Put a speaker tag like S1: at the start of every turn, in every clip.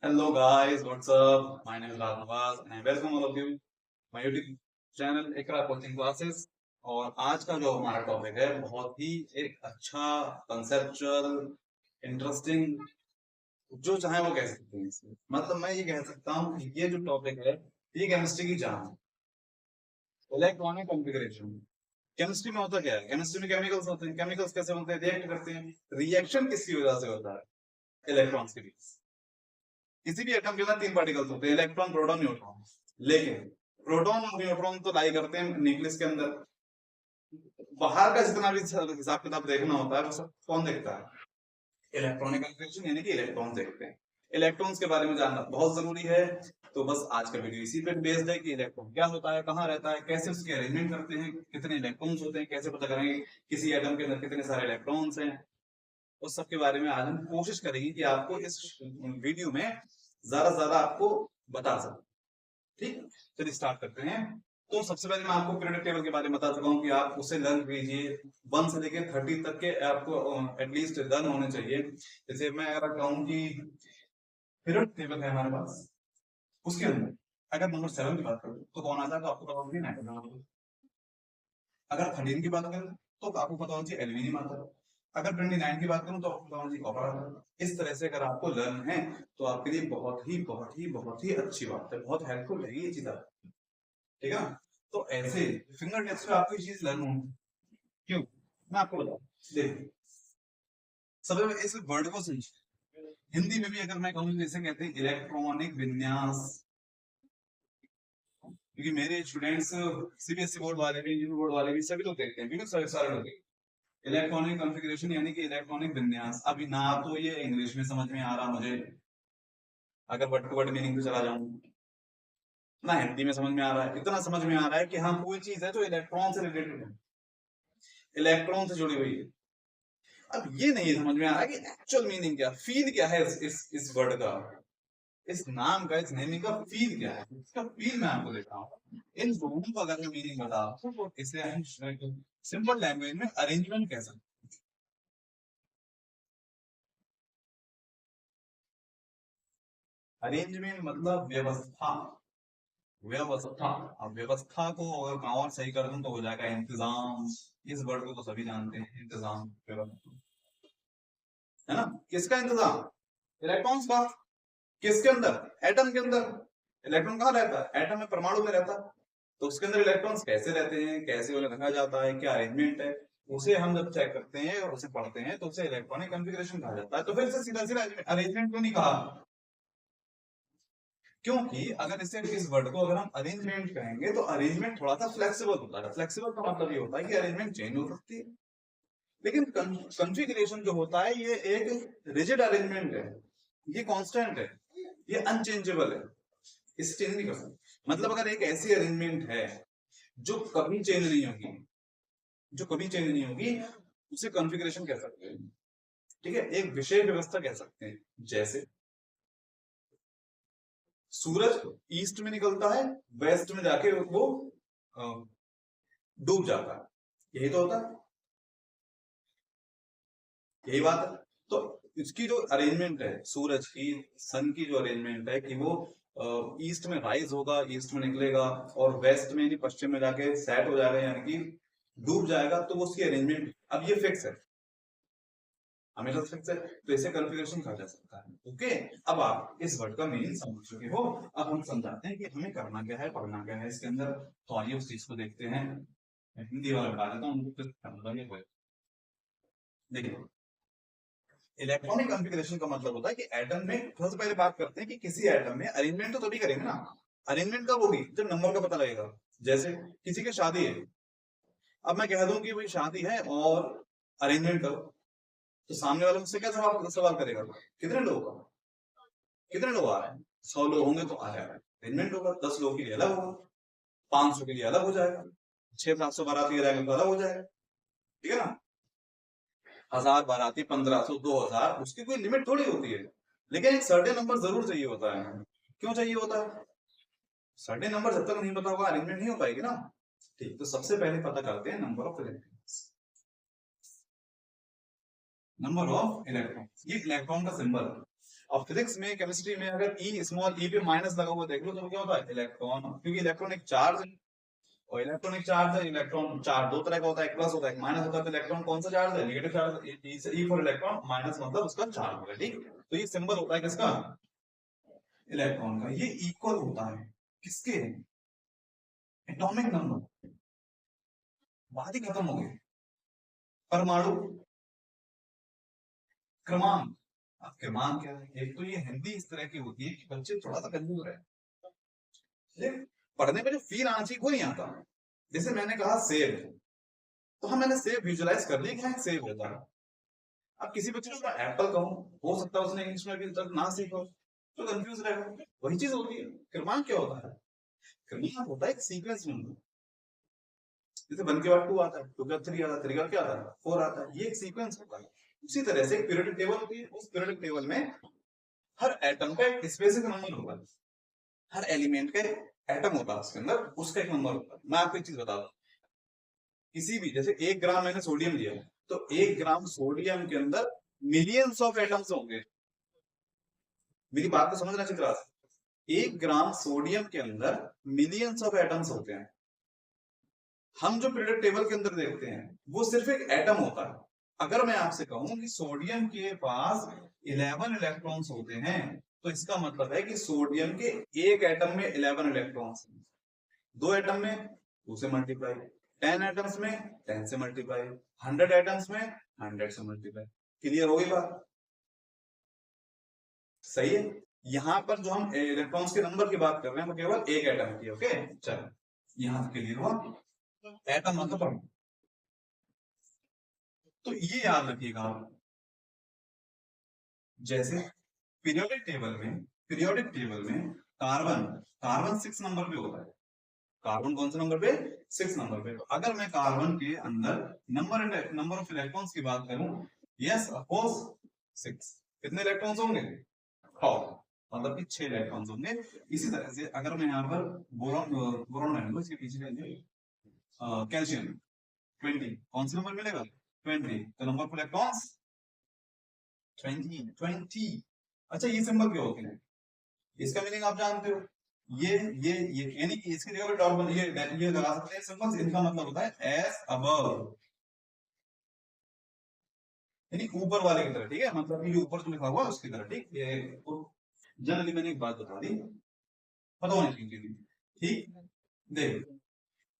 S1: Hello guys, what's up? My name is Raj Nawaz and I welcome all of you my YouTube channel Ikra Coaching Classes। और आज का जो हमारा topic है बहुत ही एक अच्छा कंसेप्चुअल इंटरेस्टिंग, जो चाहे वो कह सकते हैं इसमें। मतलब मैं ये कह सकता हूँ कि ये जो टॉपिक है ये केमिस्ट्री की जान है। Electronic configuration. केमिस्ट्री में होता क्या है? केमिस्ट्री में केमिकल्स होते हैं। केमिकल्स कैसे बनते हैं? रिएक्ट करते हैं। रिएक्शन किसकी वजह से होता है? इलेक्ट्रॉन्स के बीच। किसी भी एटम के अंदर तीन पार्टिकल्स होते हैं, इलेक्ट्रॉन, प्रोटॉन, न्यूट्रॉन। लेकिन प्रोटॉन और न्यूट्रॉन तो लाई करते हैं न्यूक्लियस के अंदर। बाहर का जितना भी हिसाब किताब देखना होता है वो सब कौन देखता है? इलेक्ट्रॉनिक कॉन्फ़िगरेशन, यानी कि इलेक्ट्रॉन देखते हैं। इलेक्ट्रॉन्स के बारे में जानना बहुत जरूरी है। तो बस आज का वीडियो इसी पे बेस्ड है कि इलेक्ट्रॉन क्या होता है, कहाँ रहता है, कैसे उसके अरेंजमेंट करते हैं, कितने इलेक्ट्रॉन्स होते हैं, कैसे पता करेंगे किसी एटम के अंदर कितने सारे इलेक्ट्रॉन्स हैं। उस सब के बारे में आज हम कोशिश करेंगे कि आपको इस वीडियो में ज्यादा से ज्यादा आपको बता सकते। ठीक, चलिए स्टार्ट करते हैं। तो सबसे पहले मैं आपको पीरियोडिक टेबल के बारे में बता चुका हूँ कि आप उसे लर्न कीजिए। 1 से लेकर 30 तक के आपको एटलीस्ट लर्न होने चाहिए। जैसे मैं अगर कहूँ कि पीरियोडिक टेबल है हमारे पास, उसके अंदर अगर नंबर 7 की बात करूँ तो कौन आता है? तो आपको पता होगी नाइट्रोजन। अगर 13 की बात करें तो आपको पता होगी एल्यूमिनियम आता है। अगर 29 की बात करूं तो आपको पता होगी कॉपर आता है। इस तरह से अगर आपको लर्न है तो आपके लिए बहुत ही अच्छी बात है, बहुत हेल्पफुल है ये चीज। ठीक है ना? तो ऐसे फिंगर टिप्स पे आपको ये चीज लर्न होगी। क्यों? मैं आपको बताऊं, देखिए सबसे पहले इस वर्ड को समझिए। हिंदी में भी अगर मैं कहूँ जैसे कहते हैं इलेक्ट्रॉनिक विन्यास, क्योंकि मेरे स्टूडेंट्स सीबीएसई बोर्ड वाले भी, यूपी बोर्ड वाले भी सभी लोग देखते हैं, बिल्कुल सारे लोग। इलेक्ट्रॉनिक कॉन्फ़िगरेशन यानी कि इलेक्ट्रॉनिक विन्यास। अभी ना तो ये इंग्लिश में समझ में आ रहा मुझे, अगर वर्ड टू वर्ड मीनिंग पे चला जाऊं, ना हिंदी में समझ में आ रहा है। इतना समझ में आ रहा है कि हाँ कोई चीज है जो इलेक्ट्रॉन से रिलेटेड है, इलेक्ट्रॉन से जुड़ी हुई है। अब ये नहीं समझ में आ रहा कि एक्चुअल मीनिंग क्या, फील क्या है इस वर्ड का, इस नाम का, इस नेम का फील क्या है। इसका फील मैं आपको देता हूँ। इन दोनों को अगर मैं मीनिंग बताऊं तो इसे हम सिंपल लैंग्वेज में अरेंजमेंट कह सकते हैं। अरेंजमेंट मतलब व्यवस्था। व्यवस्था। अब व्यवस्था को अगर मैं और सही कर दूं तो हो जाएगा इंतजाम। इस वर्ड को तो सभी जानते हैं, इंतजाम, व्यवस्था। है ना? किसका इंतजाम? इलेक्ट्रॉन्स का। किसके अंदर? एटम के अंदर। इलेक्ट्रॉन कहाँ रहता है? एटम में, परमाणु में रहता है। तो उसके अंदर इलेक्ट्रॉन्स कैसे रहते हैं, कैसे उन्हें रखा जाता है, क्या अरेंजमेंट है, उसे हम जब चेक करते हैं और उसे पढ़ते हैं तो उसे इलेक्ट्रॉनिक कॉन्फ़िगरेशन कहा जाता है। तो फिर से सीधा सीधा अरेंजमेंट क्यों नहीं कहा? क्योंकि अगर इसे, इस वर्ड को अगर हम अरेंजमेंट कहेंगे तो अरेंजमेंट थोड़ा सा फ्लेक्सिबल होता है। फ्लेक्सिबल का मतलब ये होता है कि अरेंजमेंट चेंज हो सकती है। लेकिन कॉन्फ़िगरेशन जो होता है ये एक रिजिड अरेंजमेंट है, ये कांस्टेंट है, ये अनचेंजेबल है, इसे चेंज नहीं कर सकते। मतलब अगर एक ऐसी अरेंजमेंट है जो कभी चेंज नहीं होगी, जो कभी चेंज नहीं होगी, उसे कॉन्फ़िगरेशन कह सकते हैं। ठीक है, एक विशेष व्यवस्था कह सकते हैं। जैसे सूरज ईस्ट में निकलता है, वेस्ट में जाके वो डूब जाता है, यही तो होता है, यही बात है। तो इसकी जो अरेंजमेंट है सूरज की, सन की जो अरेंजमेंट है कि वो ईस्ट में राइज होगा, ईस्ट में निकलेगा और वेस्ट में यानी पश्चिम में जाके सेट हो जाएगा, यानी कि डूब जाएगा, तो वो उसकी अरेंजमेंट अब ये फिक्स है, हमेशा फिक्स है। तो इसे कॉन्फ़िगरेशन कहा जा सकता है। ओके, अब आप इस वर्ड का मीनिंग समझ चुके हो। अब हम समझाते हैं कि हमें करना क्या है, पढ़ना क्या है इसके अंदर। तो आइए उस चीज को देखते हैं। मैं हिंदी वाला बता देता हूँ उनको, देखिए इलेक्ट्रॉनिक कॉन्फ़िगरेशन का मतलब होता है कि एटम में, सबसे पहले बात करते हैं कि किसी एटम में अरेंजमेंट तो तभी करेंगे ना। अरेंजमेंट कब होगी? जब नंबर का पता लगेगा। जैसे किसी की शादी है, अब मैं कह दूं कि भाई शादी है और अरेंजमेंट करो, तो सामने वाला मुझसे क्या सवाल सवाल करेगा? कितने लोग, कितने लोग आ रहे हैं? 100 लोग होंगे तो आ जाएगा, अरेंजमेंट होगा। 10 लोग के लिए अलग होगा, 500 के लिए अलग हो जाएगा, 600-700 बाराती आ जाएंगे तो अलग हो जाएगा। ठीक है ना? 1000 बाराती, 1500, 2000, उसकी कोई लिमिट थोड़ी होती है। लेकिन एक सर्टेन नंबर जरूर चाहिए होता है। क्यों चाहिए होता है? सर्टेन नंबर जब तक नहीं पता होगा अरेंजमेंट नहीं हो पाएगी ना। ठीक, तो सबसे पहले पता करते हैं number of electrons. Number of electron, ये इलेक्ट्रॉन का सिंबल है। अब फिजिक्स में, केमिस्ट्री में अगर ई स्मॉल ई पे माइनस लगा हुआ देख लो तो क्या होता है, इलेक्ट्रॉन, क्योंकि इलेक्ट्रॉन एक चार्ज है, और इलेक्ट्रॉन एक चार्ज है। इलेक्ट्रॉन चार्ज दो तरह का होता है, एक प्लस होता है एक माइनस होता है। तो इलेक्ट्रॉन कौन सा चार्ज है, negative charge. E for electron, minus मतलब उसका चार्ज होगा, ठीक। तो ये सिंबल होता है किसका, इलेक्ट्रॉन का। ये इक्वल होता है किसके, एटॉमिक नंबर। बात ही खत्म हो गई। परमाणु क्रमांक। अब क्रमांक क्या है, एक तो ये हिंदी इस तरह की होती है कि बच्चे थोड़ा सा कंफ्यूज रहे, पढ़ने में जो फील आना चाहिए वो नहीं आता। जैसे मैंने कहा सेब, तो हम मैंने सेब विजुलाइज कर लिया कि हाँ सेब होता है। अब किसी बच्चे को एप्पल कहूं, हो सकता है उसने इंग्लिश में भी तक ना सीखो, तो कंफ्यूज रहेगा। वही चीज होती है। क्रमांक क्या होता है, क्रमांक होता है एक सीक्वेंस नंबर। जैसे 1 के बाद 2 आता है, 2 के बाद 3 आता है, 3 के बाद क्या आता है, 4 आता है। ये एक सीक्वेंस होता है। उसी तरह से एक पीरियोडिक टेबल होती है, उस पीरियोडिक टेबल में हर एटम का एक स्पेसिफिक नंबर होगा। हर एलिमेंट का एटम होता है, उसके अंदर उसका एक नंबर होता है। मैं आपको एक चीज बता दूं, किसी भी, जैसे 1 ग्राम मैंने सोडियम लिया, तो 1 ग्राम सोडियम के अंदर मिलियंस ऑफ एटम्स होंगे। मेरी बात को समझना अच्छी तरह से। 1 ग्राम सोडियम के अंदर मिलियंस ऑफ एटम्स होते हैं। हम जो पीरियोडिक टेबल के अंदर देखते हैं वो सिर्फ एक एटम होता है। अगर मैं आपसे कहूं कि सोडियम के पास 11 इलेक्ट्रॉन्स होते हैं, तो इसका मतलब है कि सोडियम के एक एटम में 11 इलेक्ट्रॉन्स, 2 एटम में 2 से मल्टीप्लाई, 10 एटम्स में 10 से मल्टीप्लाई, 100 एटम्स में 100 से मल्टीप्लाई। क्लियर हो गई बात, सही है। यहाँ पर जो हम इलेक्ट्रॉन्स के नंबर की बात कर रहे हैं वो केवल एक एटम की, ओके। चलो यहाँ क्लियर हुआ, एटम मतलब। तो ये याद रखिएगा आप, जैसे पीरियोडिक टेबल में कार्बन, कार्बन 6 नंबर पे होता है। कार्बन कौन से नंबर पे, 6 नंबर पे। तो अगर मैं कार्बन के अंदर नंबर ऑफ इलेक्ट्रॉन्स की बात करूं, यस ऑफ कोर्स 6। कितने इलेक्ट्रॉन्स होंगे, 4, मतलब कि 6 इलेक्ट्रॉन्स होंगे। इसी तरह से अगर मैं यहाँ पर बोरॉन, बोरॉन रहने दो, इसके पीछे कैल्शियम 20, कौन सा नंबर मिलेगा, 20। तो नंबर ऑफ इलेक्ट्रॉन्स 20। अच्छा ये सिंबल क्यों होते हैं, इसका मीनिंग आप जानते हो। ये यानी कि इसकी जगह पे डॉट बन, ये लगा सकते हैं सिंबल। इनका मतलब होता है एस अबव, यानी ऊपर वाले की तरह, ठीक है। मतलब ये ऊपर जो लिखा हुआ है उसकी तरह, ठीक। ये जनरली मैंने एक बात बता दी, पता होनी चाहिए, ठीक। देख,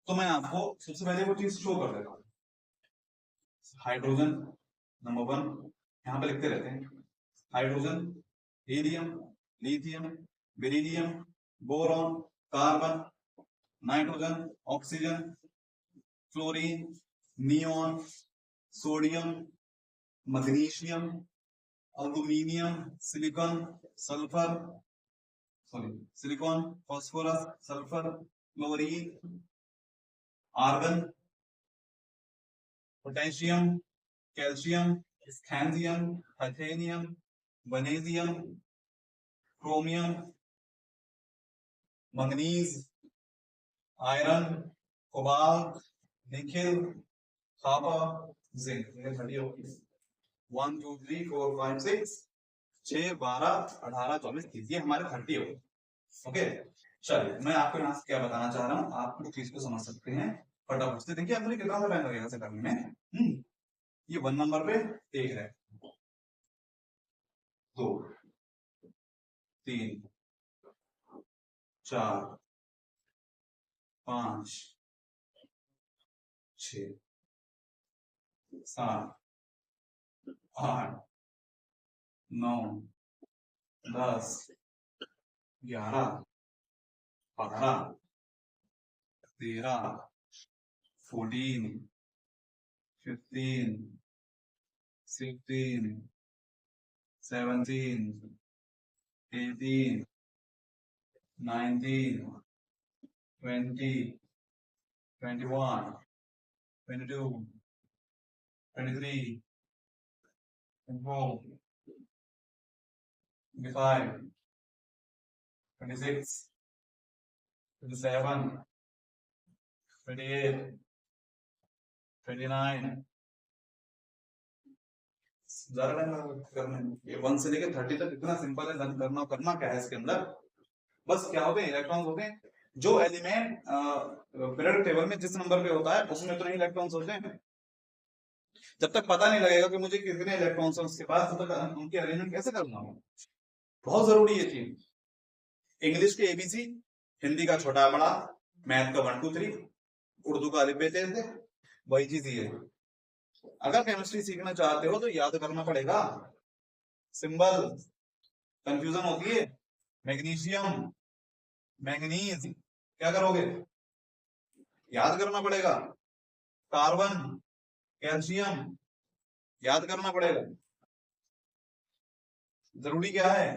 S1: तो मैं आपको सबसे पहले वो चीज शो कर देता हूँ। हाइड्रोजन नंबर 1, यहाँ पे लिखते रहते हैं। Hydrogen, helium, lithium, beryllium, boron, carbon, nitrogen, oxygen, fluorine, neon, sodium, magnesium, aluminium, silicon, sulphur, silicon, phosphorus, sulphur, chlorine, argon, potassium, calcium, scandium, titanium, vanadium, chromium, manganese, iron, cobalt, nickel, copper, zinc. ये 30 होगी। 1 2 3 4 5 6, 6 12 18 24 30, ये हमारे 30 हो गए, okay. चलिए मैं आपको यहाँ से क्या बताना चाह रहा हूँ, आप लोग चीज को समझ सकते हैं फटाफट से। देखिए अंदर कितना सा टाइम लगेगा इसे करने में। ये 1 नंबर पे 1 है, 2 3 4 5 6 7 8 9 10 11 12 13 14 15 16 17 18 19 20 21 22 23 24 25 26 27 28 29 ज्यादा टाइम करने में, ये 1 से लेके 30 तक इतना सिंपल है रन करना। करना क्या है इसके अंदर, बस क्या होते हैं, इलेक्ट्रॉन्स होते हैं। जो एलिमेंट पीरियोडिक टेबल में जिस नंबर पे होता है उसमें उतने ही इलेक्ट्रॉन्स होते हैं। जब तक पता नहीं लगेगा कि मुझे कितने इलेक्ट्रॉन्स हैं उसके पास, तब तक उनके अरेंजमेंट कैसे करना है, बहुत जरूरी है चीज। इंग्लिश के एबीसी, हिंदी का छोटा बड़ा, मैथ का 1 2 3, उर्दू का अलिफ बे ते थे, वही चीज ये है। अगर केमिस्ट्री सीखना चाहते हो तो याद करना पड़ेगा सिंबल, कंफ्यूजन होती है। मैग्नीशियम, मैंगनीज, क्या करोगे, याद करना पड़ेगा। कार्बन, कैल्शियम, याद करना पड़ेगा। जरूरी क्या है,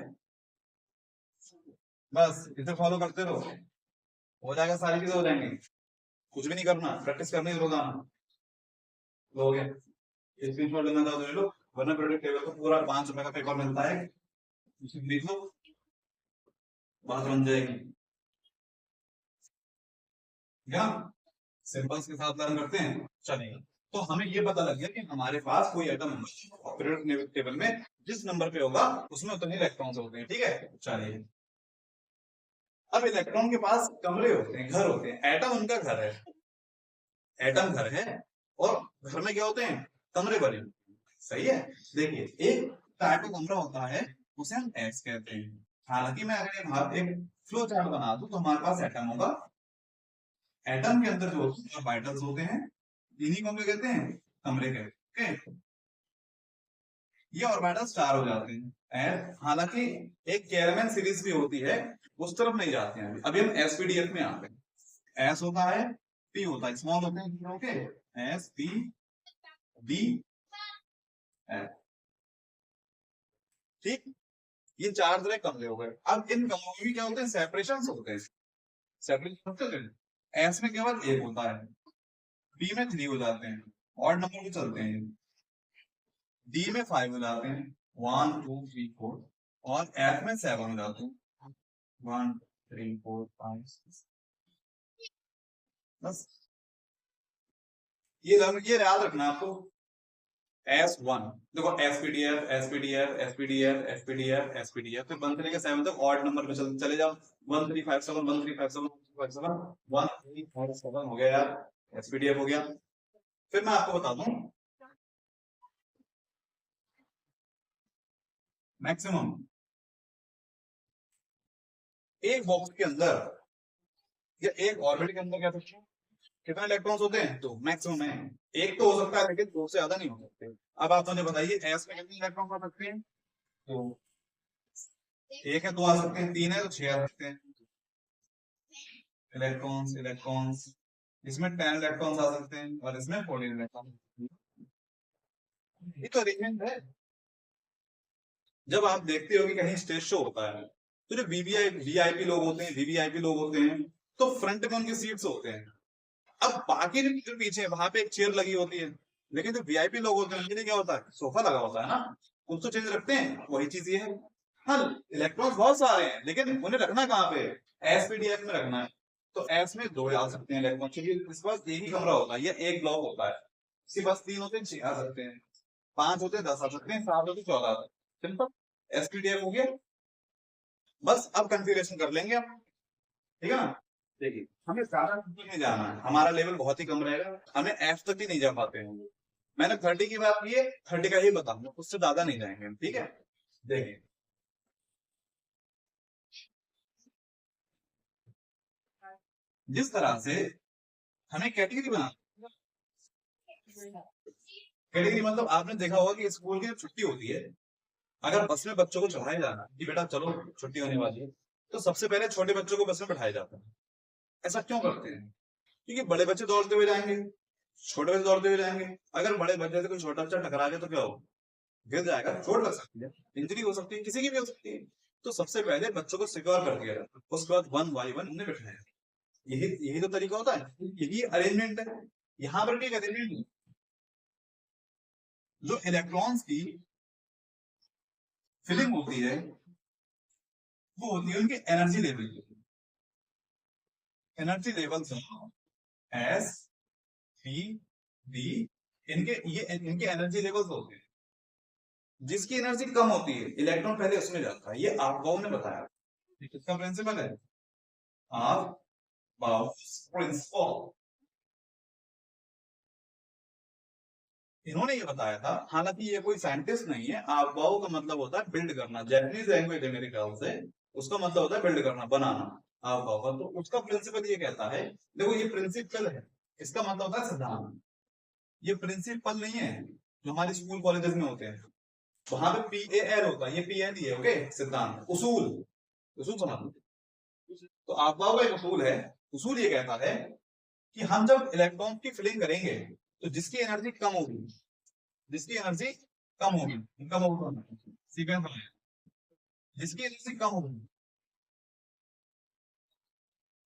S1: बस इसे फॉलो करते रहो, हो जाएगा, सारी चीजें हो जाएंगी। कुछ भी नहीं करना, प्रैक्टिस करनी है रोजाना। हो गया, स्क्रीनशॉट लेना चाहो तो ले लो, वरना प्रोडक्ट टेबल को पूरा 5 रुपए का पेपर मिलता है, देख लो, बात बन जाएगी। क्या सिंबल्स के साथ लर्न करते हैं, चलेगा। तो हमें ये पता लग गया कि हमारे पास कोई एटम पीरियोडिक टेबल में जिस नंबर पे होगा उसमें उतने इलेक्ट्रॉन्स होते हैं, ठीक है। चलिए, अब इलेक्ट्रॉन के पास कमरे होते हैं, घर होते हैं, एटम उनका घर है, एटम घर है, और घर में क्या होते हैं, कमरे बने होते हैं। सही है। देखिए, एक टाइप का कमरा होता है, उसे हम एक्स कहते हैं। हालांकि मैं अगर एक फ्लो चार्ट बना दूं तो हमारे पास एटम होगा, एटम के अंदर जो ऑर्बिटल्स होते हैं, इन्हीं को हम क्या कहते हैं, कमरे कहते हैं। ओके, ये ऑर्बिटल स्टार हो जाते हैं। हालांकि एक कैरमैन सीरीज भी होती है, उस तरफ नहीं जाते हैं। अभी हम एसपीडीएफ में आते हैं। एस होता है, पी होता है, स्मॉल होते हैं, okay, S P D F, ठीक। ये 4 तरह के कमरे हो गए। अब इन कमरों में भी क्या होते हैं, सेपरेशन होते हैं। सेपरेशन होते हैं, एस में केवल एक होता है, बी में 3 हो जाते हैं, और नंबर भी चलते हैं, डी में 5 हो जाते हैं, 1 2 3 4, और एफ में 7 हो जाते हैं, 1 3 4 5 6। बस ये याद रखना आपको। S1, देखो SPDF SPDF SPDF SPDF SPDF, फिर 1 से लेकर 7 तक ऑड नंबर में चले जाओ, 1357 1357 1357 हो गया यार, एसपीडीएफ हो गया। फिर मैं आपको बता दूं मैक्सिमम एक बॉक्स के अंदर या एक ऑर्बिट के अंदर क्या सकते हैं, कितने इलेक्ट्रॉन्स होते हैं, तो मैक्सिमम है। एक तो हो सकता है लेकिन 2 से ज्यादा नहीं हो सकते। अब आप मुझे बताइए एस में कितने इलेक्ट्रॉन आ सकते हैं, तो एक है, 2 आ सकते हैं, 3 है तो 6 आ सकते हैं इलेक्ट्रॉन्स। इलेक्ट्रॉन्स इसमें 10 इलेक्ट्रॉन्स आ सकते हैं और इसमें 14 इलेक्ट्रॉन। ये तो अरेंजमेंट है। जब आप देखते हो कि कहीं स्टेज शो होता है, तो जो वीवीआईपी लोग होते हैं, वीवीआईपी लोग होते हैं, तो फ्रंट में उनके सीट्स होते हैं। अब बाकी जो पीछे वहां पे एक चेयर लगी होती है, लेकिन जो वीआईपी लोग होते हैं उनके लिए क्या होता है, सोफा लगा होता है ना, कुछ तो चीज रखते हैं, वही चीज ये है। हाँ, इलेक्ट्रॉन्स बहुत सारे हैं लेकिन उन्हें रखना कहाँ पे, एसपीडीएफ में रखना है। तो एस में 2 आ सकते हैं इलेक्ट्रॉन, क्योंकि इसके पास एक ही कमरा होता है, ये एक ब्लॉक होता है। इसके पास 3 होते हैं, 6 आ सकते हैं, 5 होते हैं, 10 आ सकते हैं, 7 होते हैं, 14 आ सकते हैं। सिंपल, एसपीडीएफ हो गया। बस अब कंफिगरेशन कर लेंगे हम, ठीक है ना। देखिए, हमें ज्यादा ऊपर नहीं जाना है, हमारा लेवल बहुत ही कम रहेगा, हमें एफ तक भी नहीं जा पाते हैं। मैंने 30 की बात की है, 30 का ही बताऊंगा, उससे ज्यादा नहीं जाएंगे, ठीक है। देखिए, जिस तरह से हमें कैटेगरी बना, कैटेगरी मतलब आपने देखा होगा कि स्कूल की जब छुट्टी होती है, अगर बस में बच्चों को चढ़ाया जाना कि बेटा चलो छुट्टी होने वाली है, तो सबसे पहले छोटे बच्चों को बस में बैठाया जाता है। ऐसा क्यों करते हैं, क्योंकि बड़े बच्चे दौड़ते हुए जाएंगे, छोटे बच्चे दौड़ते हुए जाएंगे, अगर बड़े बच्चे से कोई छोटा बच्चा टकरा गया तो क्या होगा, गिर जाएगा, चोट लग सकती है, इंजरी हो सकती है, किसी की भी हो सकती है। तो सबसे पहले बच्चों को सिक्योर कर दिया जाता है, उसके बाद 1 बाय 1 उन्हें बैठाया। यही यही तो तरीका होता है, यही अरेंजमेंट है। यहाँ पर भी एक अरेंजमेंट, जो इलेक्ट्रॉन्स की फिलिंग होती है वो होती है उनके एनर्जी लेवल की। Energy level S P D, इनके एनर्जी लेवल्स होते हैं। जिसकी एनर्जी कम होती है इलेक्ट्रॉन पहले उसमें जाता है। ये अफबाउ ने बताया, किसका प्रिंसिपल है? अफबाउस प्रिंसिपल। इन्होंने ये बताया था, हालांकि ये कोई साइंटिस्ट नहीं है। अफबाउ का मतलब होता है बिल्ड करना, जैपनीज लैंग्वेज है मेरे ख्याल से, उसका मतलब होता है बिल्ड करना, बनाना। अफबाउ का तो उसका प्रिंसिपल ये कहता है, देखो ये प्रिंसिपल है, इसका मतलब होता है सिद्धांत। ये प्रिंसिपल नहीं है जो हमारे स्कूल कॉलेजेस में होते हैं, वहां पे PAL होता है, ये PL ही है। ओके, सिद्धांत, उसूल, उसूल समझ लो। तो अफबाउ का एक उसूल है। उसूल ये कहता है कि हम जब इलेक्ट्रॉन की फिलिंग करेंगे तो जिसकी एनर्जी कम होगी, जिसकी एनर्जी कम होगी, कम होगी, सीक्वेंस बनाया, जिसकी एनर्जी कम होगी,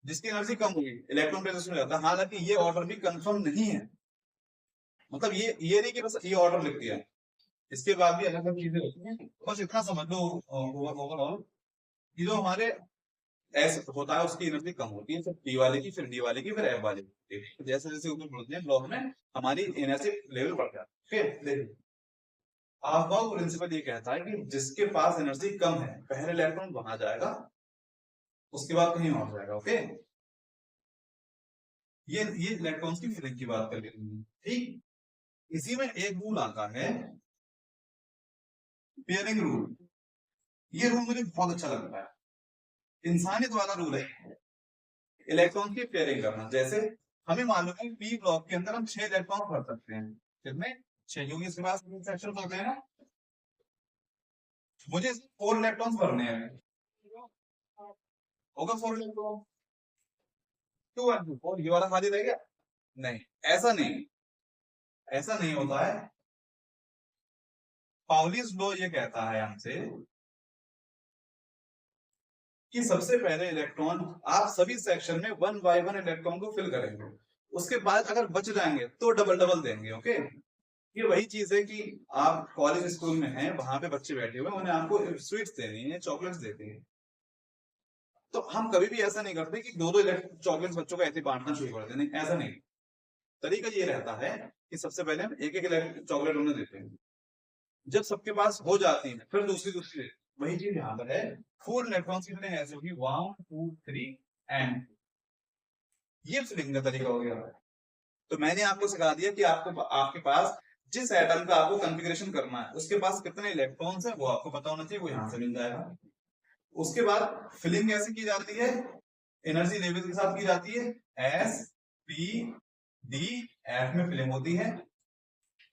S1: जिसकी एनर्जी कम होगी इलेक्ट्रॉन प्रेजेंस में जाता है। हालांकि ये ऑर्डर भी कंफर्म नहीं है, मतलब ये नहीं कि बस ये ऑर्डर लिख दिया, इसके बाद भी अलग अलग चीजें होती हैं। बस इतना समझ लो ओवरऑल कि जो हमारे एस होता है उसकी एनर्जी कम होती है, फिर पी वाले की, फिर डी वाले की, फिर एफ वाले की। जैसे जैसे ऊपर बढ़ते हैं ब्लॉक में हमारी एनर्जी लेवल बढ़ जाता है। फिर देखिए अफबाउ प्रिंसिपल ये कहता है कि जिसके पास एनर्जी कम है पहले इलेक्ट्रॉन वहां जाएगा, उसके बाद कहीं और जाएगा। ओके, ये इलेक्ट्रॉन्स की फिजिक्स की बात कर रही है। ठीक, इसी में एक रूल आता है, पेयरिंग रूल। ये रूल मुझे बहुत अच्छा लगता है, इंसानियत वाला रूल है, इलेक्ट्रॉन की पेयरिंग करना। जैसे हमें मालूम है पी ब्लॉक के अंदर हम 6 इलेक्ट्रॉन भर सकते हैं, कितने? 6, क्योंकि इसके पास सेक्शन होते हैं ना। मुझे 4 इलेक्ट्रॉन भरने हैं, होगा 4 इलेक्ट्रॉन, 2 और 2 और ये वाला खाली रह गया। नहीं, ऐसा नहीं, ऐसा नहीं होता है। पाउलीज लॉ ये कहता है हमसे कि सबसे पहले इलेक्ट्रॉन आप सभी सेक्शन में 1 बाय 1 इलेक्ट्रॉन को फिल करेंगे, उसके बाद अगर बच जाएंगे तो डबल डबल देंगे। ओके, ये वही चीज है कि आप कॉलेज स्कूल में हैं, वहां पे बच्चे बैठे हुए, उन्हें आपको स्वीट्स देनी है, चॉकलेट्स देते हैं। तो हम कभी भी ऐसा नहीं करते कि दो दो चॉकलेट्स बच्चों को ऐसे बांटना शुरू कर दें, नहीं, ऐसा नहीं। तरीका ये रहता है कि सबसे पहले हम एक एक चॉकलेट उन्हें देते हैं, जब सबके पास हो जाती है फिर दूसरी दूसरी। वही चीज यहाँ पर है, 4 इलेक्ट्रॉन्स कितने हैं ऐसे होगी, 1 2 3 एंड ये फिलिंग का तरीका हो गया। तो मैंने आपको सिखा दिया कि आपको आपके पास जिस एटम का आपको कॉन्फ़िगरेशन करना है उसके पास कितने इलेक्ट्रॉन्स है वो आपको पता होना चाहिए, वो यहां से मिल जाएगा। उसके बाद फिलिंग कैसे की जाती है, एनर्जी लेवल के साथ की जाती है, एस पी डी एफ में फिलिंग होती है।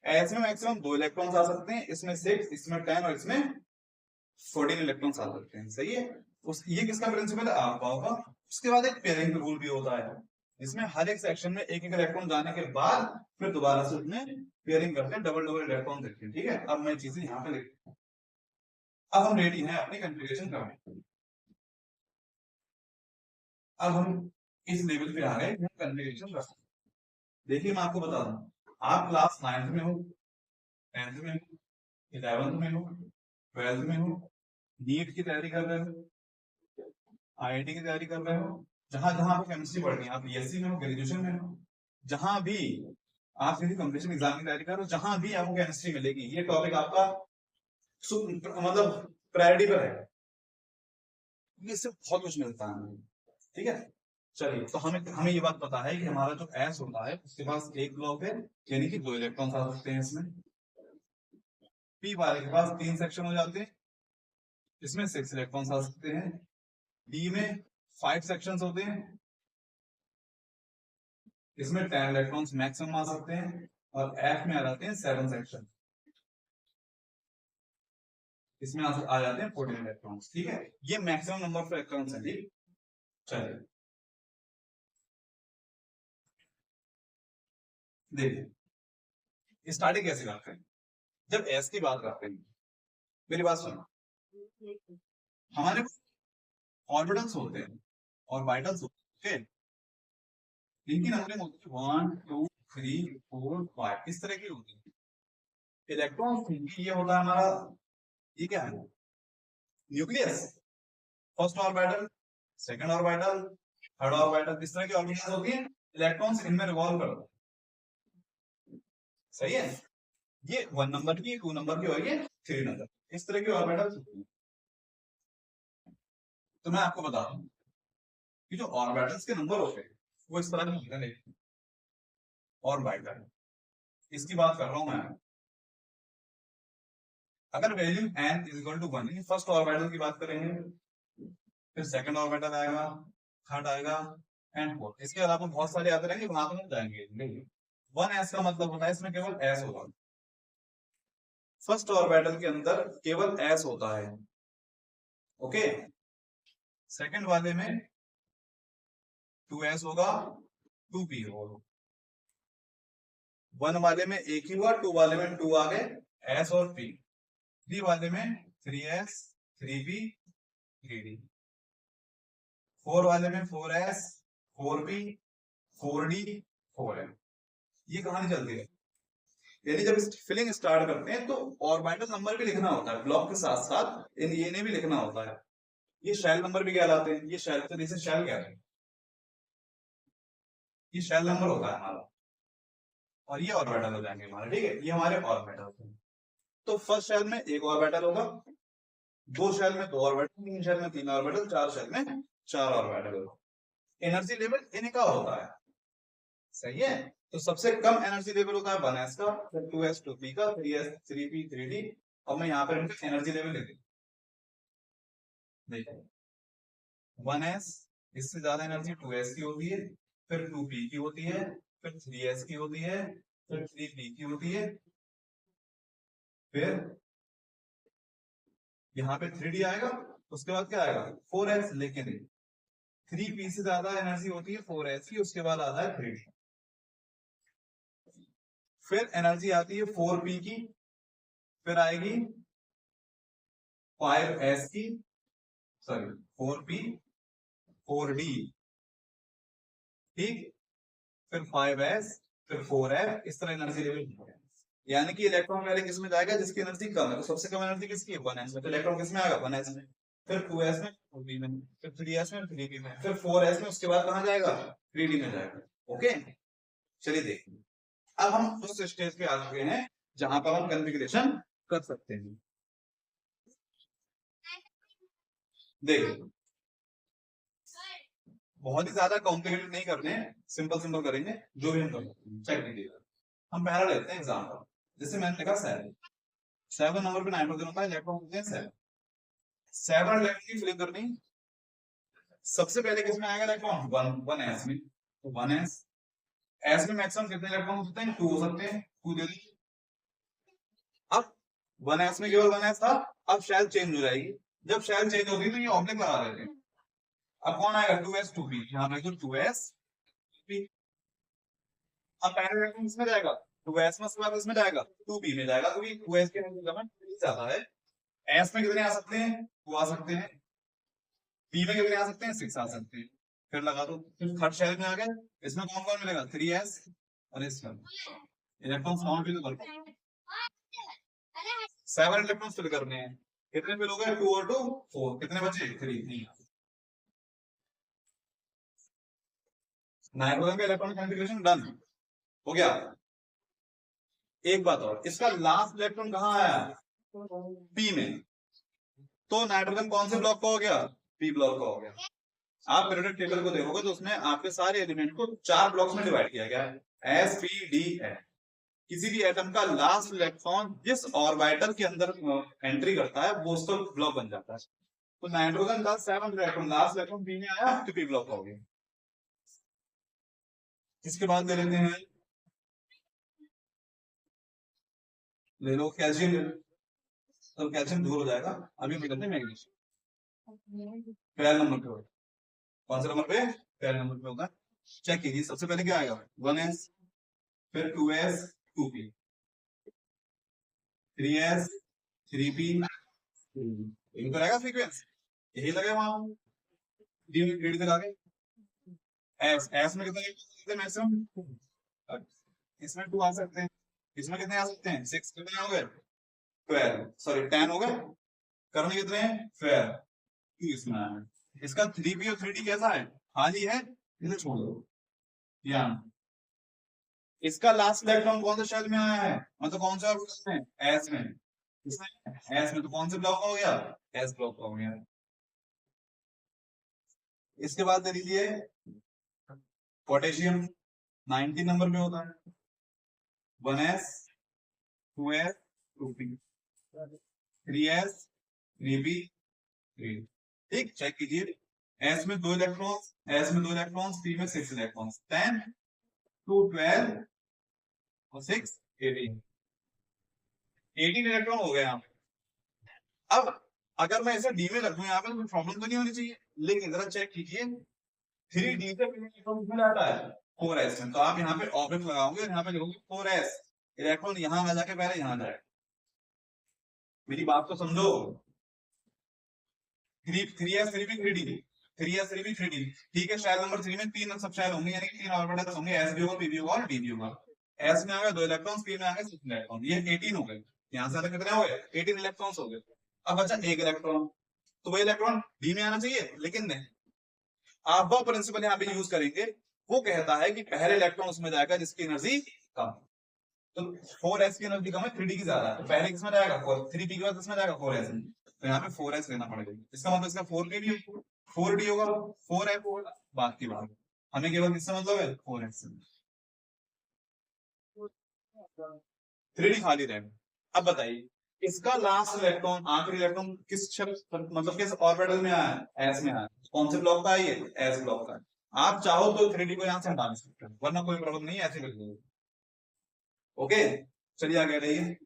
S1: एस में मैक्सिमम 2 इलेक्ट्रॉन्स आ सकते हैं, इसमें 6, इसमें 10 और इसमें 14 इलेक्ट्रॉन्स आ सकते हैं। सही है, ये किसका प्रिंसिपल है, अफबाउ का। उसके बाद एक पेयरिंग रूल भी होता है, जिसमें हर एक सेक्शन में एक एक इलेक्ट्रॉन जाने के बाद फिर दोबारा से उसमें पेयरिंग करते हैं, डबल डबल इलेक्ट्रॉन देते हैं। ठीक है, अब मैं चीजें यहाँ पे लिखता हूँ। अब हम रेडी हैं अपनी कॉन्फ़िगरेशन करने, अब हम इस लेवल पे आ गए कॉन्फ़िगरेशन कर सकते। देखिए मैं आपको बता दूं, आप क्लास 9th में हो, 10th में हो, 11th में हो, 12th में हो, नीट की तैयारी कर रहे हो, IIT की तैयारी कर रहे हो, जहां जहां आपको केमिस्ट्री पढ़नी है, आप BSc में हो, ग्रेजुएशन में हो, जहां भी आप किसी कॉम्पिटिशन एग्जाम की तैयारी कर रहे हो, जहां भी आपको केमिस्ट्री मिलेगी, ये टॉपिक आपका मतलब प्रायोरिटी पर है, इससे बहुत कुछ मिलता है। ठीक है, चलिए, तो हमें हमें ये बात पता है कि हमारा जो एस होता है उसके पास एक ब्लॉक है, यानी कि 2 इलेक्ट्रॉन आ सकते हैं इसमें। पी वाले के पास 3 सेक्शन हो जाते हैं, इसमें 6 इलेक्ट्रॉन आ सकते हैं। डी में 5 सेक्शंस होते हैं, इसमें 10 इलेक्ट्रॉन्स मैक्सिमम आ सकते हैं। और एफ में आ जाते हैं 7 सेक्शन, इसमें आ जाते हैं 14 इलेक्ट्रॉन्स। ठीक है, ये मैक्सिमम नंबर ऑफ इलेक्ट्रॉन्स है। ठीक, चलिए देखिए स्टार्टिंग कैसे करते हैं। जब एस की बात करते हैं, मेरी बात सुनो, हमारे ऑर्बिटल्स होते हैं और वाइटल्स होते हैं, इनकी नंबरिंग होती है 1 2 3 4 5, इस तरह की होती है। इलेक्ट्रॉन ये होता है हमारा, ये क्या है, nucleus. First orbital, second orbital, third orbital, इस तरह की ऑर्बिटल्स होती हैं, इलेक्ट्रॉन्स इनमें रिवॉल्व करते हैं। सही है, ये 1 नंबर की, 2 नंबर की और ये 3 नंबर, इस तरह की ऑर्बिटल। तो मैं आपको बता दूं कि जो ऑर्बिटल्स के नंबर होते हैं वो इस तरह के होते हैं। ऑर्बिटल, इसकी बात कर रहा हूं मैं। अगर value n is equal to 1, first orbital की बात करेंगे, फिर सेकंड ऑर्बिटल आएगा, थर्ड आएगा एंड फोर्थ। इसके अलावा बहुत सारे आते रहेंगे, वहां तो हम जाएंगे। 1s का मतलब होता है इसमें केवल s होगा। फर्स्ट ऑर्बिटल के अंदर केवल s होता है, ओके। सेकंड वाले में 2s होगा, 2p होगा। 1 वाले में एक ही हुआ, 2 वाले में 2 आ गए, s और p। 3 वाले में 3s, 3p, 3d। 4 वाले में 4s, 4p, 4d, 4m। ये कहानी चलती है। यानी जब फिलिंग स्टार्ट करते हैं तो ऑर्बिटल नंबर भी लिखना होता है, ब्लॉक के साथ साथ इन्हें भी लिखना होता है। ये शेल नंबर भी कहलाते हैं, ये शेल, तो जैसे शेल कहते हैं, ये शेल नंबर होता है हमारा, और ये ऑर्बिटल हो जाएंगे हमारे, ठीक है। ये हमारे ऑर्बिटल। तो फर्स्ट शेल में एक ऑर्बिटल होगा, 2 शेल में 2 ऑर्बिटल, 3 शेल में 3 ऑर्बिटल, 4 शेल में 4 ऑर्बिटल होगा। एनर्जी लेवल इनका होता है, सही है। तो सबसे कम एनर्जी लेवल होता है 1s का, फिर 2s, 2p का, 3s, 3p, 3d। और मैं यहाँ पर इनका एनर्जी लेवल लिख दूं, देखो 1s, इससे ज्यादा एनर्जी 2s की होती है, फिर 2p की होती है, फिर 3s की होती है, फिर 3p की होती है, फिर यहाँ पे 3d आएगा, उसके बाद क्या आएगा 4s। लेकिन 3p से ज्यादा एनर्जी होती है 4s की, उसके बाद आता है 3d। फिर एनर्जी आती है 4p की, फिर आएगी 5s की, सॉरी 4p, 4d, ठीक, फिर 5s, फिर 4f, इस तरह एनर्जी लेवल। यानी कि इलेक्ट्रॉन पहले किस में जाएगा, जिसकी एनर्जी कम है। तो सबसे कम एनर्जी किसकी है, 1s में। तो इलेक्ट्रॉन किस में आएगा, 1s में, फिर 2s में, 2p में, फिर 3s में, 3p में, फिर 4s में, उसके बाद कहां जाएगा, 3d में जाएगा, ओके। चलिए देखिए, अब हम उस स्टेज पे आ चुके हैं जहां पर हम कॉन्फ़िगरेशन कर सकते हैं। देखिए, बहुत ही ज्यादा कॉम्प्लिकेटेड नहीं करने हैं, सिंपल सिंपल करेंगे जो भी हम कर सकते हैं। चेक कीजिएगा, हम पहला लेते हैं एग्जांपल। जैसे मैंने लिखा 7, 7 नंबर पे नाइट्रोजन होता है, इलेक्ट्रॉन होते हैं 7। 7 इलेक्ट्रॉन की फिलिंग करनी, सबसे पहले किसमें आएगा इलेक्ट्रॉन, 1s में। तो 1s, s में मैक्सिमम कितने इलेक्ट्रॉन हो सकते हैं, 2 हो सकते हैं, 2 दे दी। अब 1s में केवल 1s था, अब शेल चेंज हो जाएगी। जब शेल चेंज होगी तो ये ऑब्जेक्ट लगा देते हैं। अब कौन आएगा, 2s, 2p, यहाँ पे 2s, 2p। अब पहले इलेक्ट्रॉन किसमें जाएगा, 2s में, उसके बाद इसमें जाएगा 2p में जाएगा, क्योंकि 2s के एनर्जी ज्यादा है। s में कितने आ सकते हैं, 2 आ सकते हैं। p में कितने आ सकते हैं, 6 आ सकते हैं। फिर लगा दो, फिर थर्ड शेल में आ गए, इसमें कौन कौन मिलेगा, 3s, और इसमें इलेक्ट्रॉन काउंट भी तो करते हैं, 7 इलेक्ट्रॉन फिल करने हैं। कितने फिल हो गए, 2 और 2 4, कितने बचे, 3। नाइट्रोजन का इलेक्ट्रॉनिक कॉन्फ़िगरेशन डन हो गया। एक बात और, इसका लास्ट इलेक्ट्रॉन कहाँ आया, पी में। तो नाइट्रोजन कौन से ब्लॉक का हो गया, पी ब्लॉक का हो गया। आप पीरियोडिक टेबल को देखोगे तो उसमें आपके सारे एलिमेंट को 4 ब्लॉक्स में डिवाइड किया गया है, एस पी डी एफ। किसी भी एटम का लास्ट इलेक्ट्रॉन जिस ऑर्बिटल के अंदर एंट्री करता है वो उसका ब्लॉक बन जाता है। तो नाइट्रोजन का 7 इलेक्ट्रॉन, लास्ट इलेक्ट्रॉन पी में आया तो पी ब्लॉक हो गया। इसके बाद ले लेते हैं, ले लो कैल्शियम, तो कैल्शियम दूर हो जाएगा। अभी निकलते हैं मैग्नीशियम, पहले नंबर पे होगा। कौन से नंबर पे, पहले नंबर पे होगा। चेक कीजिए, सबसे पहले क्या आएगा, 1s, फिर 2s, 2p, 3s, 3p, यही तो रहेगा सीक्वेंस, यही लगे वहां डी तक आ गए। एस में कितने मैक्सिमम, इसमें 2 आ सकते हैं, इसमें कितने आ सकते हैं, 6, कितने हो गए, 12, सॉरी 10 हो गए। करने कितने हैं, 12, इसमें आया। इसका 3p और 3d कैसा है, खाली है, इसे छोड़ दो। यहाँ इसका लास्ट इलेक्ट्रॉन कौन से शेल में आया है, मतलब कौन सा ऑर्बिटल में, एस में। इसमें एस में, तो कौन से ब्लॉक का हो गया, एस ब्लॉक का हो गया। इसके बाद दे लीजिए पोटेशियम 90 नंबर पे होता है, 1s 2s 2p 3s 3p 3। ठीक, चेक कीजिए, एस में 2 इलेक्ट्रॉन्स, एस में 2 इलेक्ट्रॉन्स, पी में 6 इलेक्ट्रॉन्स, 10 2 12 और 6 18, 18 इलेक्ट्रॉन हो गए यहाँ पे। अब अगर मैं इसे डी में रख दूं यहाँ पे तो कोई प्रॉब्लम तो नहीं होनी चाहिए, लेकिन जरा चेक कीजिए 3d से इलेक्ट्रॉन कितना जाता है 4s में, तो आप यहाँ पे ऑब्जेक्ट लगाओगे और यहाँ पे लिखोगे 4s, इलेक्ट्रॉन यहाँ ना जाके पहले यहाँ जाए। मेरी बात तो समझो, 3s 3p 3d, 3s 3p 3d, ठीक है। शेल नंबर 3 में 3 सब शेल होंगे, यानी कि 3 ऑर्बिटल्स होंगे, s भी होगा, p भी होगा और d भी होगा। s में आ गए 2 इलेक्ट्रॉन्स, p में आ गए 6 इलेक्ट्रॉन, ये 18 हो गए। यहाँ से अलग कितने हो गए, 18 इलेक्ट्रॉन्स हो गए। अब बचा 1 इलेक्ट्रॉन, तो वो इलेक्ट्रॉन डी में आना चाहिए, लेकिन नहीं। आप वो प्रिंसिपल यहाँ पे यूज करेंगे, वो कहता है कि पहले इलेक्ट्रॉन उसमें जाएगा जिसकी एनर्जी कम, तो 4s की एनर्जी कम है, 3d की ज्यादा है, तो पहले किसमें जाएगा 3p के बाद किसमें जाएगा 4s में, तो यहाँ पे 4s लेना पड़ेगा। इसका मतलब इसका 4p भी 4d होगा, 4f होगा, बात की बात हमें केवल किससे मतलब है 4s से, 3d खाली रहेगा। अब बताइए इसका लास्ट इलेक्ट्रॉन, आखिरी इलेक्ट्रॉन किस मतलब किस ऑर्बिटल में आया है, एस में आया। कौन से ब्लॉक का है ये, एस ब्लॉक का है। आप चाहो तो 3d को यहां से हटा सकते हो, वरना कोई प्रॉब्लम नहीं है, ऐसे लिख दो। ओके, चलिए आगे रहिए।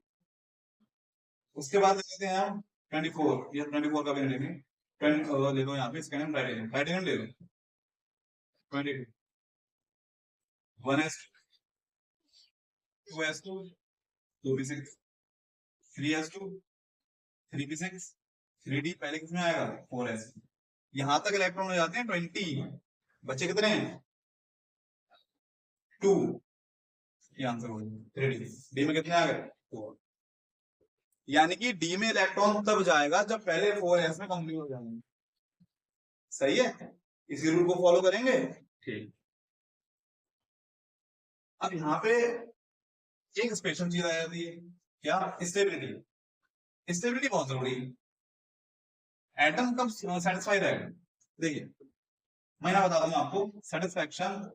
S1: उसके बाद लेते हैं हम 24, ये 24 का भी लेंगे, 20 ले लो यहाँ पे, स्कैनियम टाइटेनियम, टाइटेनियम ले लो 22, 1s 2s2 2p6 3s2 3p6 3d, पहले किसमें आएगा 4s। यहां तक इलेक्ट्रॉन हो जाते हैं 20, बच्चे कितने हैं 2, ये आंसर हो गया 3d। डी में कितने आ गए 4, यानी कि डी में इलेक्ट्रॉन तब जाएगा जब पहले 4s में कंप्लीट हो जाएंगे। सही है, इसी रूल को फॉलो करेंगे। ठीक, अब यहाँ पे एक स्पेशल चीज आ जाती है, क्या, स्टेबिलिटी। स्टेबिलिटी बहुत जरूरी है, एटम कब सेटिस्फाई रहेगा। देखिए मैं ना बता दूं आपको, सेटिस्फैक्शन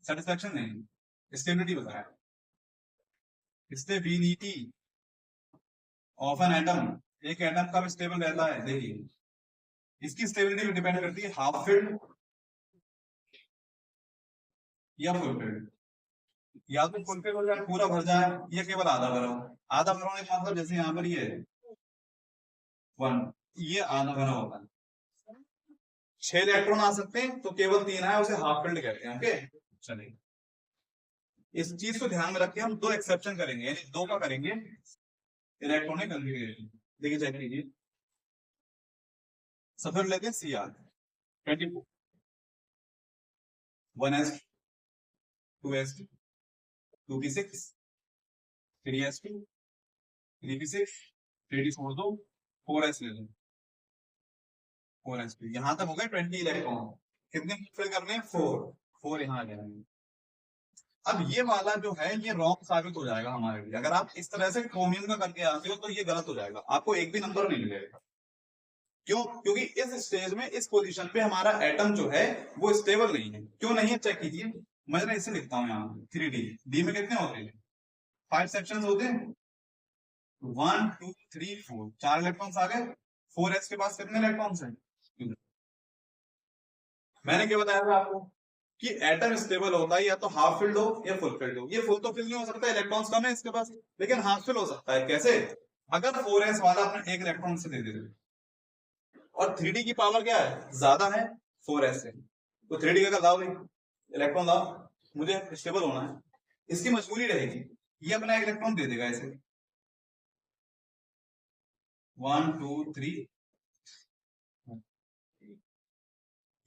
S1: सेटिस्फैक्शन नहीं, स्टेबिलिटी बताया, स्टेबिलिटी ऑफ एन एटम, एक एटम कब स्टेबल रहता है। देखिए इसकी स्टेबिलिटी पे डिपेंड करती है हाफ फिल्ड या फुल फिल्ड, या तो फुल फिल्ड हो जाए पूरा भर जाए, या केवल आधा भरा हो। आधा भरा होने का मतलब जैसे यहाँ पर ये 1, ये आधा भरा होता है, 6 इलेक्ट्रॉन आ सकते हैं तो केवल 3 है, उसे हाफ फिल्ड कहते हैं। ओके, चलिए इस चीज को ध्यान में रख के हम 2 एक्सेप्शन करेंगे, यानी 2 का करेंगे इलेक्ट्रॉनिक कन्फिगरेशन। देखिए चेक कीजिए, सबसे लेते हैं C R 24, 1s 2s 2p6 3s2 3p6 3d छोड़ दो, 4s ले लो, 4s2, यहां तक हो गए 20 इलेक्ट्रॉन। कितने फिल करने हैं 4, 4 यहाँ आ जाएंगे। अब ये वाला जो है ये रॉन्ग साबित हो जाएगा हमारे लिए, अगर आप इस तरह से क्रोमियम का करके आते हो तो ये गलत हो जाएगा, आपको एक भी नंबर नहीं मिलेगा। क्यों, क्योंकि इस स्टेज में इस पोजीशन पे हमारा एटम जो है वो स्टेबल नहीं है। क्यों नहीं है, चेक कीजिए, मैं जरा इसे लिखता हूँ यहाँ 3d, डी में कितने होते हैं 5 सेक्शन होते हैं, 1 2 3 4, 4 इलेक्ट्रॉन्स आ गए। 4s के पास कितने इलेक्ट्रॉन्स हैं, मैंने क्या बताया था आपको कि एटम स्टेबल होता है या तो हाफ फिल्ड हो या फुल फिल्ड हो। ये फुल तो फिल नहीं हो सकता, इलेक्ट्रॉन्स कम है इसके पास, लेकिन हाफ फिल हो सकता है। कैसे, अगर 4s वाला अपने एक इलेक्ट्रॉन से दे दे, और 3d की पावर क्या है ज्यादा है 4s से, तो 3d का लाओ भाई, इलेक्ट्रॉन लाओ, मुझे स्टेबल होना है। इसकी मजबूरी रहेगी, ये अपना एक इलेक्ट्रॉन दे देगा ऐसे 1 2 3,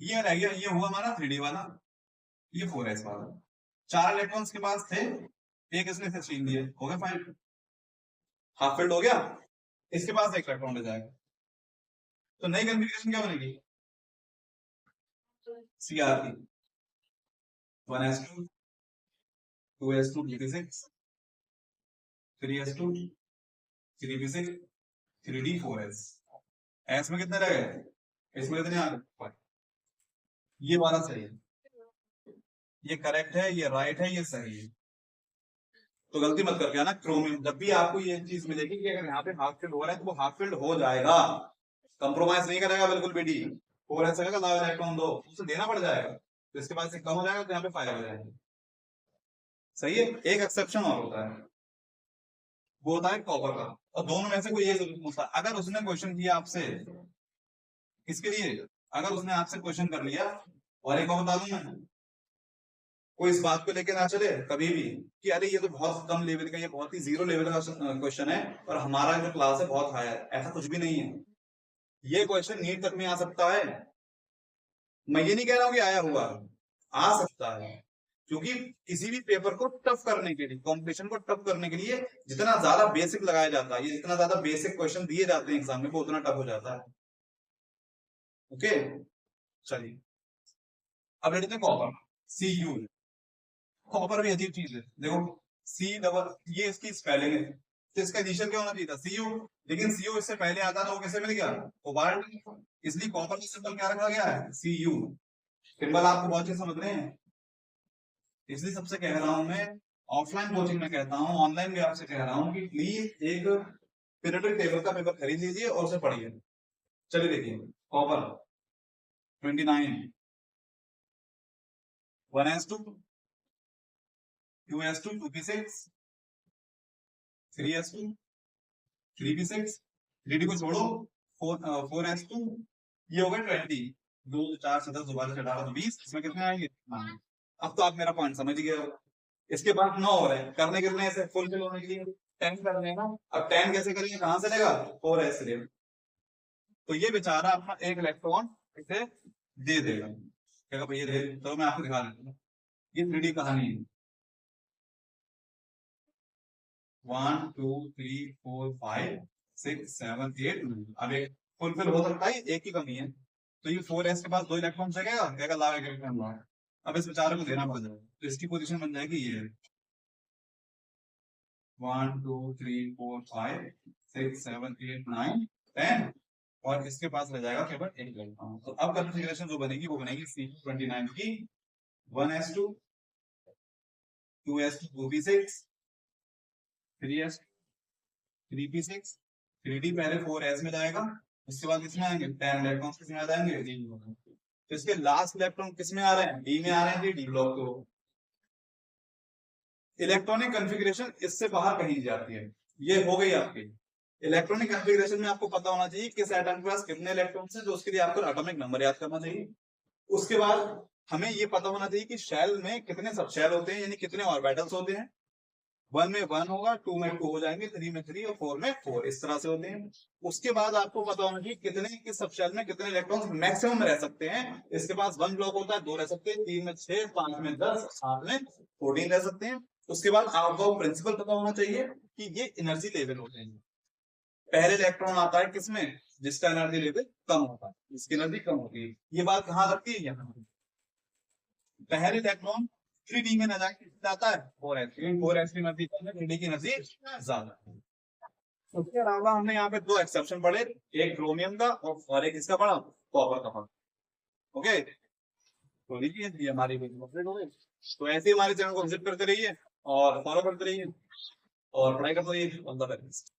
S1: ये रह गया, ये हुआ हमारा 3d वाला, ये 4s वाला। 4 इलेक्ट्रॉन्स के पास थे, एक इसने से छीन दिया, हो गया 5, हाफ फिल्ड हो गया, इसके पास एक इलेक्ट्रॉन ले जाएगा, तो नई कन्फिग्रेशन क्या बनेगी, सीआर की। 1s2 2s2 3p6 3s2 3p6 3d 4s। S में कितने रह गए, इसमें कितने आ गए, ये वाला सही है, ये करेक्ट है, ये राइट है, ये सही है। तो गलती मत करके आना। क्रोमियम जब भी आपको ये चीज मिलेगी कि अगर यहाँ पे हाफ फिल्ड हो रहा है तो वो हाफ फिल्ड हो जाएगा, कंप्रोमाइज नहीं करेगा बिल्कुल भी डी। 4s का लाओ इलेक्ट्रॉन दो, उसे देना पड़ जाएगा, तो इसके बाद से कम हो जाएगा तो यहाँ पे 5 हो जाएगा। सही है। एक एक्सेप्शन और होता है, वो होता है कॉपर का, और दोनों में से कोई एक पूछता है। अगर उसने क्वेश्चन किया आपसे इसके लिए, अगर उसने आपसे क्वेश्चन कर लिया, और एक और बता दूं मैं, कोई इस बात को लेकर ना चले कभी भी कि अरे ये तो बहुत कम लेवल का, ये बहुत ही जीरो लेवल का क्वेश्चन है और हमारा जो क्लास है बहुत हाई है, ऐसा कुछ भी नहीं है। ये क्वेश्चन नीट तक में आ सकता है। मैं ये नहीं कह रहा हूं कि आया हुआ, आ सकता है, क्योंकि किसी भी पेपर को टफ करने के लिए, कंपटीशन को टफ करने के लिए जितना ज्यादा बेसिक लगाया जाता है, ये जितना ज्यादा बेसिक क्वेश्चन दिए जाते हैं एग्जाम में, वो उतना टफ हो जाता है। ओके, चलिए अब लेते हैं कॉपर, सी यू। कॉपर भी अजीब चीज है, देखो सी डबल, ये इसकी स्पेलिंग है, तो इसका इनिशियल क्या होना चाहिए था, सीयू, लेकिन सीयू इससे पहले आता था, वो कैसे मिल गया, कोबाल्ट, इसलिए कॉपर का सिंबल क्या रखा गया है, सीयू। सिंबल आपको बहुत अच्छे समझ रहे हैं, इसलिए सबसे कह रहा हूं मैं, ऑफलाइन कोचिंग में कहता हूं, ऑनलाइन भी आपसे कह रहा हूं कि प्लीज एक पीरियोडिक टेबल का पेपर खरीद लीजिए और उसे पढ़िए। चलिए देखिए, copper 29, 1s2 2s2 2p6 3s2 3p6 3d को छोड़ो, 4s2, ये हो गए 20, 2 4 से 10 दोबारा से 18 तो 20, इसमें कितने आएंगे। अब तो आप मेरा पॉइंट समझ गए हो। इसके बाद 9 हो रहे हैं, करने कितने ऐसे फुलफिल होने के लिए 10 करने हैं ना। अब 10 कैसे करेंगे, कहां से लेगा, 4s से लेगा, तो ये बेचारा अपना एक इलेक्ट्रॉन इसे दे देगा, क्या भैया दे, तो मैं आपको दिखा देता हूँ ये 3D कहानी है। 1 2 3 4 5 6 7 8 9, अब एक फुलफिल हो सकता है, एक ही कमी है, तो ये 4s के पास 2 इलेक्ट्रॉन जगेगा, कहेगा लाओ एक इलेक्ट्रॉन लाओ, अब इस बेचारे को देना पड़ जाएगा, तो इसकी पोजीशन बन जाएगी ये 1 2 3 4 5 6 7 8 9 10, और इसके पास रह जाएगा केवल एक इलेक्ट्रॉन। तो अब कॉन्फ़िगरेशन जो बनेगी वो बनेगी C29 की 1s2 2s2 2p6 3s 3p6 3d, पहले 4s में जाएगा, उसके बाद किसमें आएंगे 10 इलेक्ट्रॉन्स, किसमें आ जाएंगे डी ब्लॉक, तो इसके लास्ट इलेक्ट्रॉन किसमें आ रहे हैं, डी में आ रहे हैं, डी ब्लॉक। तो इलेक्ट्रॉनिक कॉन्फ़िगरेशन इससे बाहर कहीं जाती है, ये हो गई आपकी इलेक्ट्रॉनिक कॉन्फ़िगरेशन में। आपको पता होना चाहिए किस एटम के पास कितने इलेक्ट्रॉन्स हैं, तो उसके लिए आपको एटॉमिक नंबर याद करना चाहिए। उसके बाद हमें ये पता होना चाहिए कि शेल में कितने सब शेल होते हैं, यानी कितने ऑर्बिटल्स होते हैं, 1 में 1 होगा, 2 में 2 हो जाएंगे, 3 में 3 और 4 में 4, इस तरह से होते हैं। उसके बाद आपको पता होना चाहिए कितने किस सब शेल में कितने इलेक्ट्रॉन्स मैक्सिमम रह सकते हैं, इसके पास 1 ब्लॉक होता है, 2 रह सकते हैं, 3 में 6, 5 में 10, 7 में 14 रह सकते हैं। उसके बाद आपको प्रिंसिपल पता होना चाहिए कि ये एनर्जी लेवल होते हैं, पहले इलेक्ट्रॉन आता है किसमें, जिसका एनर्जी लेवल कम होता है, जिसकी एनर्जी कम होती है। ये बात कहां लगती है, यहाँ पहले इलेक्ट्रॉन 3D में न जाता है 4s, 4s की एनर्जी कम है, 3D की एनर्जी ज्यादा है। उसके अलावा हमने यहाँ पे 2 एक्सेप्शन पढ़े, एक क्रोमियम का और एक इसका पढ़ा कॉपर का पढ़ा। ओके, तो देखिए ये हमारी वीडियो कंप्लीट हो गई। तो ऐसे ही हमारे चैनल को विजिट करते रहिए और फॉलो करते रहिए और पढ़ाई करते रहिए। All the best.